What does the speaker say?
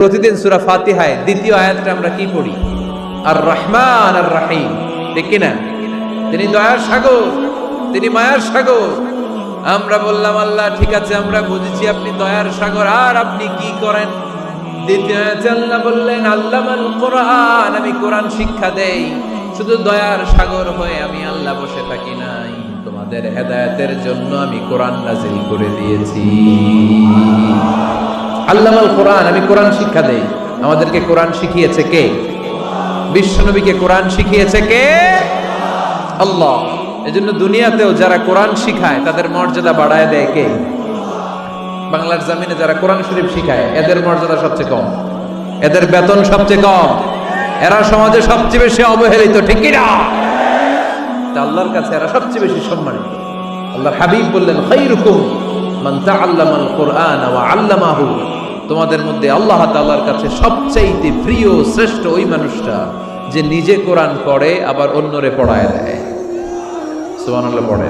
প্রতিদিন সূরা ফাতিহায় দ্বিতীয় আয়াতটা আমরা কি পড়ি? আর রহমান আর রহিম, ঠিক কিনা? তিনি দয়ার সাগর, তিনি মায়ার সাগর। আমরা বললাম আল্লাহ ঠিক আছে, আমরা বুঝেছি আপনি দয়ার সাগর, আর আপনি কি করেন? দ্বিতীয় আয়াতে আল্লাহ বললেন আল্লামাল কোরআন, আমি কোরআন শিক্ষা দেই। শুধু দয়ার সাগর হয়ে আমি আল্লাহ বসে থাকি নাই, তোমাদের হেদায়েতের জন্য আমি কোরআন নাযিল করে দিয়েছি। আল্লামাল কোরআন, আমি কোরআন শিক্ষা দেই। আমাদেরকে কোরআন শিখিয়েছে কে? বিশ্বনবীকে কোরআন শিখিয়েছে কে? আল্লাহ। এজন্য দুনিয়াতেও যারা কোরআন শিখায় তাদের মর্যাদা বাড়ায় দেয় কে? বাংলার জমিনে যারা কোরআন শরীফ শিখায় এদের মর্যাদা সবচেয়ে কম, এদের বেতন সবচেয়ে কম, এরা সমাজে সবচেয়ে বেশি অবহেলিত, ঠিক কিনা? আল্লাহর কাছে এরা সবচেয়ে বেশি সম্মানিত। আল্লাহর হাবিব বললেন খায়রুকুম মান তাআল্লামাল কুরআন ওয়া আল্লামাহু, তোমাদের মধ্যে আল্লাহ তাআলার কাছে সবচেয়ে প্রিয় শ্রেষ্ঠ ওই মানুষটা যে নিজে কোরআন পড়ে আবার অন্যরে পড়ায় দেয়। সুবহানাল্লাহ পড়ে।